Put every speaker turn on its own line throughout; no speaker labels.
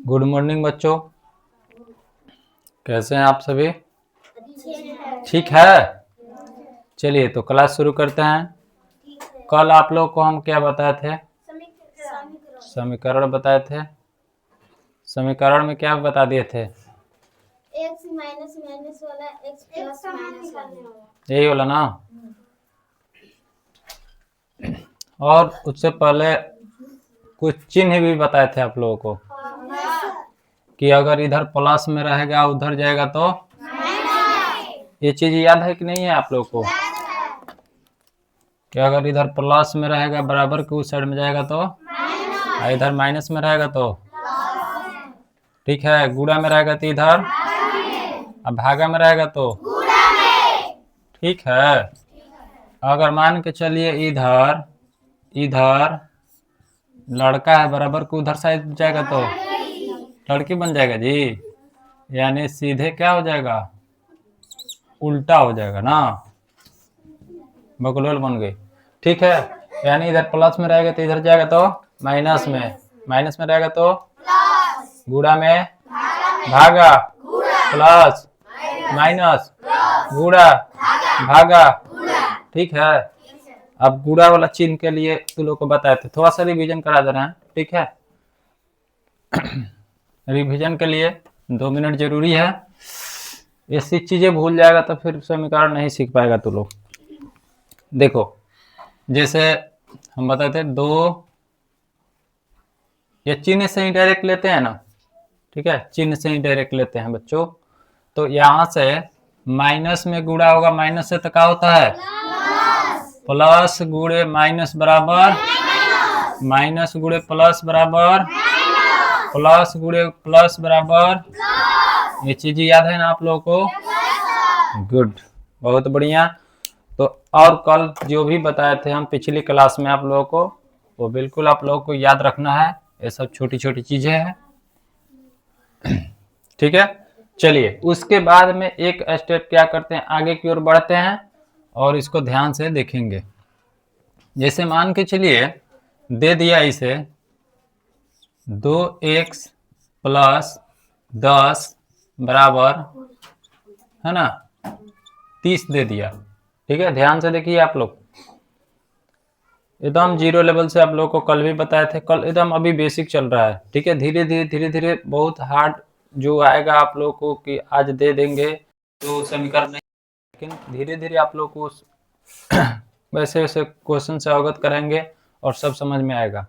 Good morning बच्चों, कैसे हैं आप सभी? ठीक है। चलिए तो क्लास शुरू करते हैं। कल आप लोग को हम क्या बताए थे? समीकरण बताए थे। समीकरण में क्या बता दिए थे?
x माइनस माइनस वाला x प्लस माइनस वाला,
यही वाला ना। और उससे पहले कुछ चिन्ह भी बताए थे आप लोगों को कि अगर इधर प्लस में रहेगा उधर जाएगा तो ये चीज याद है कि नहीं है आप लोगों को? कि अगर इधर प्लस में रहेगा बराबर के उस साइड में जाएगा तो, और इधर माइनस में रहेगा तो, ठीक है, गुणा में रहेगा तो इधर, अब भागा में रहेगा तो, ठीक है। अगर मान के चलिए इधर इधर लड़का है बराबर को उधर साइड जाएगा तो लड़की बन जाएगा जी, यानी सीधे क्या हो जाएगा, उल्टा हो जाएगा ना, बकलोल बन गई। ठीक है, यानी इधर प्लस में रहेगा तो इधर जाएगा तो माइनस में, माइनस में रहेगा तो गुणा में, भागा, प्लस माइनस गुणा भागा, ठीक है। अब गुणा वाला चिन्ह के लिए तुम लोग को बताए थे, थोड़ा सा रिवीजन करा दे रहे हैं, ठीक है। रिवीजन के लिए 2 मिनट जरूरी है, ऐसी चीजें भूल जाएगा तो फिर समीकरण नहीं सीख पाएगा तू लोग। देखो जैसे हम बताए थे, दो ये चिन्ह से ही डायरेक्ट लेते हैं ना, ठीक है, चिन्ह से ही डायरेक्ट लेते हैं बच्चों। तो यहाँ से माइनस में गुणा होगा, माइनस से तो क्या होता है प्लस गुणे माइनस बराबर माइनस गुणे प्लस बराबर प्लस गुणे प्लस बराबर, ये चीज याद है ना आप लोगों को? गुड, बहुत बढ़िया। तो और कल जो भी बताए थे हम पिछली क्लास में आप लोगों को, वो बिल्कुल आप लोगों को याद रखना है, ये सब छोटी छोटी चीजें हैं, ठीक है। चलिए उसके बाद में एक स्टेप क्या करते हैं, आगे की ओर बढ़ते हैं और इसको ध्यान से देखेंगे। जैसे मान के चलिए दे दिया इसे 2x प्लस 10 बराबर है ना 30 दे दिया, ठीक है। ध्यान से देखिए आप लोग, एकदम जीरो लेवल से आप लोग को कल भी बताए थे, कल एकदम अभी बेसिक चल रहा है, ठीक है। धीरे धीरे बहुत हार्ड जो आएगा आप लोग को कि आज दे देंगे तो समीकरण नहीं, लेकिन धीरे धीरे आप लोग को वैसे वैसे क्वेश्चन से अवगत करेंगे और सब समझ में आएगा।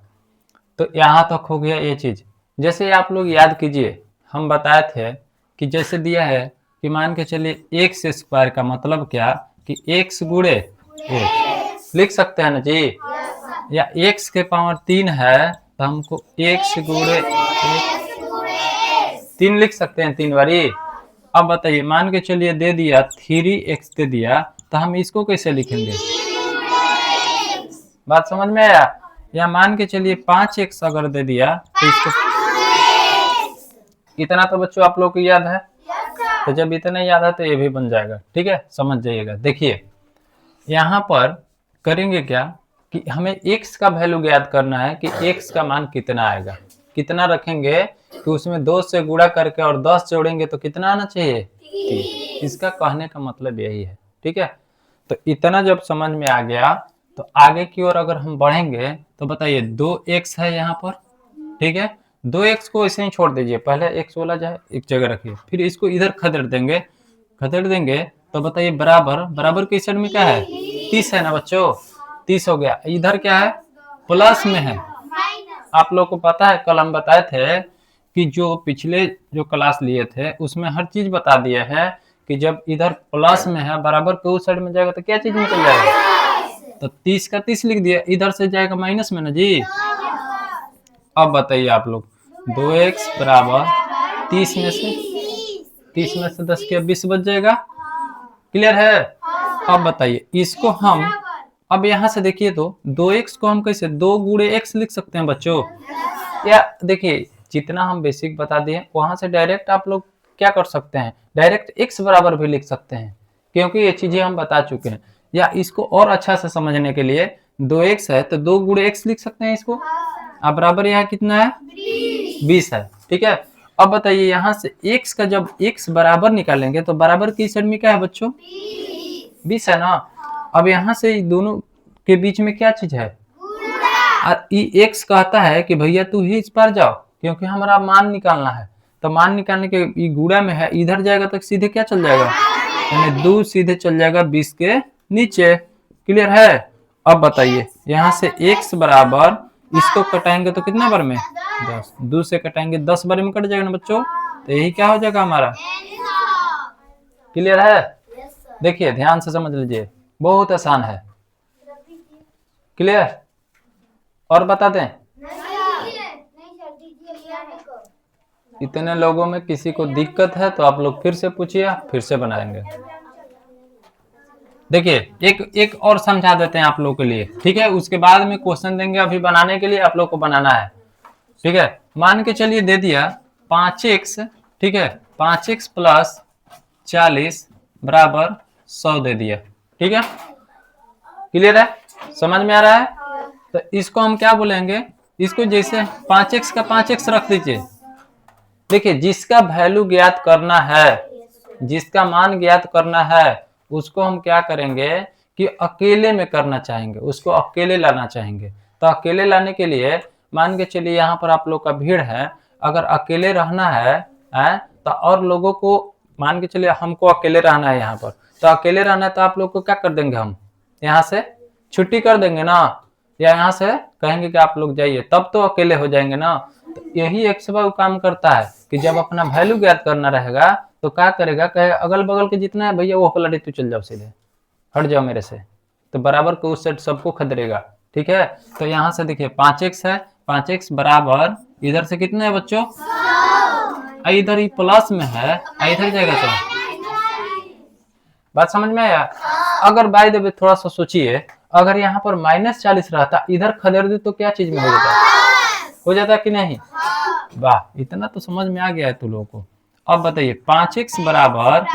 तो यहाँ तक हो गया ये चीज। जैसे आप लोग याद कीजिए, हम बताए थे कि जैसे दिया है कि मान के चलिए एक्स स्क्वायर का मतलब क्या कि एक्स गुणे एक लिख सकते हैं ना जी, या एक्स के पावर 3 है तो हमको एक्स गुणे 3 लिख सकते हैं 3 बारी। अब बताइए मान के चलिए दे दिया 3x दे दिया तो हम इसको कैसे लिखेंगे, बात समझ में आया? या मान के चलिए 5x अगर दे दिया तो इसको, इतना तो बच्चों आप लोग को याद है, तो जब इतना याद है तो ये भी बन जाएगा, ठीक है, समझ जाइएगा। देखिए यहाँ पर करेंगे क्या कि हमें x का वैल्यू याद करना है कि x का मान कितना आएगा, कितना रखेंगे कि उसमें 2 से गुणा करके और 10 जोड़ेंगे तो कितना आना चाहिए 3। इसका कहने का मतलब यही है, ठीक है। तो इतना जब समझ में आ गया तो आगे की ओर अगर हम बढ़ेंगे तो बताइए 2x है यहाँ पर, ठीक है। 2x को ऐसे ही छोड़ दीजिए, पहले x वाला जाए एक जगह रखिए, फिर इसको इधर खदेड़ देंगे तो बताइए बराबर बराबर के साइड में क्या है 30 है ना बच्चों, 30 हो गया। इधर क्या है प्लस में है, आप लोग को पता है कल हम बताए थे कि जो पिछले जो क्लास लिए थे उसमें हर चीज बता दिए हैं कि जब इधर प्लस में है बराबर के उस साइड में जाएगा तो क्या चीज निकल जाएगा, तो 30 का 30 लिख दिया, इधर से जाएगा माइनस में ना जी। अब बताइए आप लोग 2x बराबर 30 में से 10 के 20 बच जाएगा, क्लियर है? अब बताइए इसको हम, अब यहाँ से देखिए तो 2x को हम कैसे 2 गुणे x लिख सकते हैं बच्चों, या देखिए जितना हम बेसिक बता दिए वहां से डायरेक्ट आप लोग क्या कर सकते हैं, डायरेक्ट x बराबर भी लिख सकते हैं क्योंकि ये चीजें हम बता चुके हैं। या इसको और अच्छा से समझने के लिए 2x है तो 2 गुणे x लिख सकते हैं इसको, अब बराबर यहाँ कितना है 20 है, ठीक है। अब बताइए यहाँ से x का जब x बराबर निकालेंगे तो बराबर की साइड में क्या है बच्चों? 20 है ना। अब यहाँ से दोनों के बीच में क्या चीज है? और ये x कहता है कि भैया तू ही इस पार जाओ, क्योंकि हमारा मान निकालना है। तो मान निकालने के ये गुणा में है, इधर जाएगा तो सीधे क्या चल जाएगा? यानी 2 सीधे चल जाएगा 20 के नीचे। क्लियर है? अब बताइए यहाँ से x बराबर, इसको कटाएंगे तो कितना बार में? 10। 2 से कटाएंगे 10 बार में कट जाएगा ना बच्चों। तो यही क्या हो जाएगा हमारा? क्लियर है? देखिए ध्यान से समझ लीजिए, बहुत आसान है। क्लियर? और बता दें? इतने लोगों में किसी को दिक्कत है तो आप लोग फिर से पूछिए, फिर से बनाएंगे। देखिए एक और समझा देते हैं आप लोगों के लिए, ठीक है। उसके बाद में क्वेश्चन देंगे, अभी बनाने के लिए आप लोग को बनाना है, ठीक है। मान के चलिए दे दिया 5x, ठीक है, 5x प्लस 40 बराबर 100 दे दिया, ठीक है। क्लियर है? समझ में आ रहा है? तो इसको हम क्या बोलेंगे? इसको जैसे 5x का 5x रख दीजिए। देखिए जिसका वैल्यू ज्ञात करना है, जिसका मान ज्ञात करना है, उसको हम क्या करेंगे कि अकेले में करना चाहेंगे, उसको अकेले लाना चाहेंगे। तो अकेले लाने के लिए मान के चलिए यहाँ पर आप लोग का भीड़ है, अगर अकेले रहना है तो और लोगों को मान के चलिए हमको अकेले रहना है यहाँ पर, तो अकेले रहना है तो आप लोग को क्या कर देंगे? हम यहाँ से छुट्टी कर देंगे ना, या यहाँ से कहेंगे कि आप लोग जाइए, तब तो अकेले हो जाएंगे ना। तो यही एक सब काम करता है कि जब अपना वैल्यू ज्ञात करना रहेगा तो क्या करेगा? कहेगा अगल बगल के जितना है भैया वो पलटे तू चल जाओ, सीधे हट जाओ मेरे से, तो बराबर के उस सेट सबको खदेड़ेगा, ठीक है। तो यहाँ से देखिए 5x है, 5x बराबर इधर से कितना है बच्चों? इधर ही प्लस में है, इधर जाएगा तो बात समझ में आया? अगर बाय द वे थोड़ा सा सोचिए, अगर यहाँ पर -40 रहता, इधर खदेड़ दे तो क्या चीज में हो जाता? हो जाता कि नहीं? वाह, इतना तो समझ में आ गया है तू लोगों को। अब बताइए 5x बराबर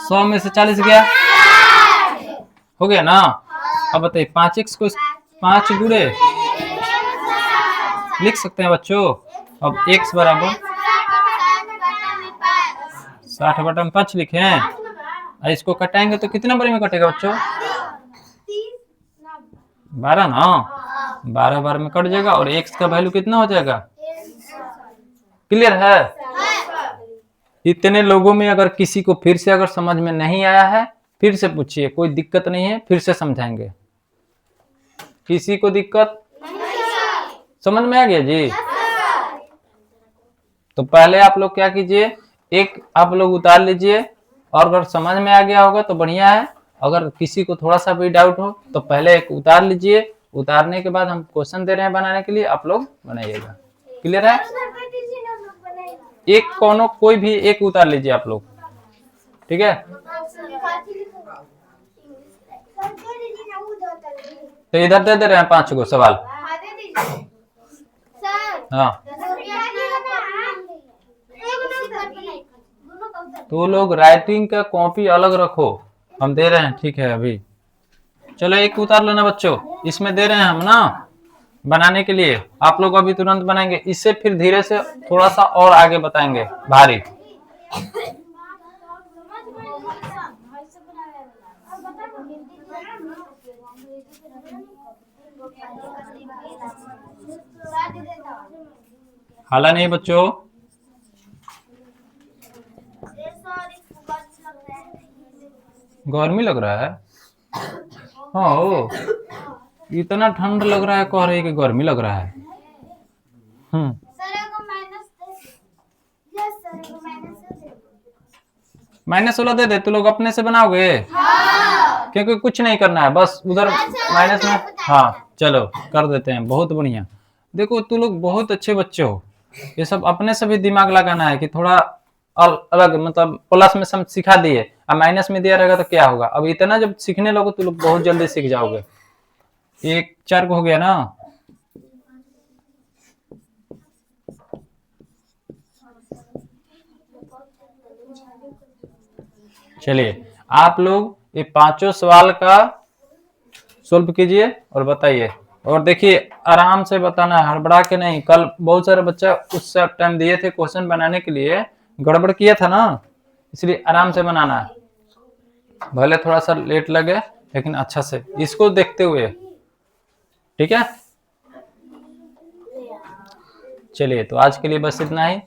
100 में से 40 गया, हो गया ना। अब बताइए 5x को 5 गुणे लिख सकते हैं बच्चों। अब x बराबर 60/5 लिखें, इसको कटाएंगे तो कितना बार में कटेगा बच्चों? 12 ना, 12 बार में कट जाएगा और x का वैल्यू कितना हो जाएगा? क्लियर है? इतने लोगों में अगर किसी को फिर से अगर समझ में नहीं आया है, फिर से पूछिए, कोई दिक्कत नहीं है, फिर से समझाएंगे। किसी को दिक्कत? समझ में आ गया जी? तो पहले आप लोग क्या कीजिए, एक आप लोग उतार लीजिए, और अगर समझ में आ गया होगा तो बढ़िया है। अगर किसी को थोड़ा सा भी डाउट हो तो पहले एक उतार लीजिए, उतारने के बाद हम क्वेश्चन दे रहे हैं बनाने के लिए, आप लोग बनाइएगा। क्लियर है? एक कोनो कोई भी एक उतार लीजिए आप लोग, ठीक है। तो इधर दे रहे हैं 5 गो सवाल। हाँ तो लोग राइटिंग का कॉपी अलग रखो, हम दे रहे हैं, ठीक है। अभी चलो एक उतार लेना बच्चों, इसमें दे रहे हैं हम ना बनाने के लिए, आप लोग अभी तुरंत बनाएंगे, इससे फिर धीरे से थोड़ा सा और आगे बताएंगे भारी। हाला नहीं बच्चों? गर्मी लग रहा है? हाँ ओ, इतना ठंड लग रहा है, कह रही कि गर्मी लग रहा है। -16 दे दे, तू लोग अपने से बनाओगे? क्योंकि कुछ नहीं करना है, बस उधर माइनस में। हाँ चलो कर देते हैं, बहुत बढ़िया। देखो तू लोग बहुत अच्छे बच्चे हो, ये सब अपने से भी दिमाग लगाना है कि थोड़ा अलग, मतलब प्लस में सब सिखा दिए, अब माइनस में दिया रहेगा तो क्या होगा। अब इतना जब सीखने लगो तो लोग बहुत जल्दी सीख जाओगे। 1 4 हो गया ना। चलिए आप लोग ये 5 सवाल का सोल्व कीजिए और बताइए। और देखिए आराम से बताना है, हड़बड़ा के नहीं। कल बहुत सारे बच्चा उस टाइम दिए थे क्वेश्चन बनाने के लिए, गड़बड़ किया था ना, इसलिए आराम से बनाना है। भले थोड़ा सा लेट लगे लेकिन अच्छा से इसको देखते हुए, ठीक है। चलिए तो आज के लिए बस इतना ही।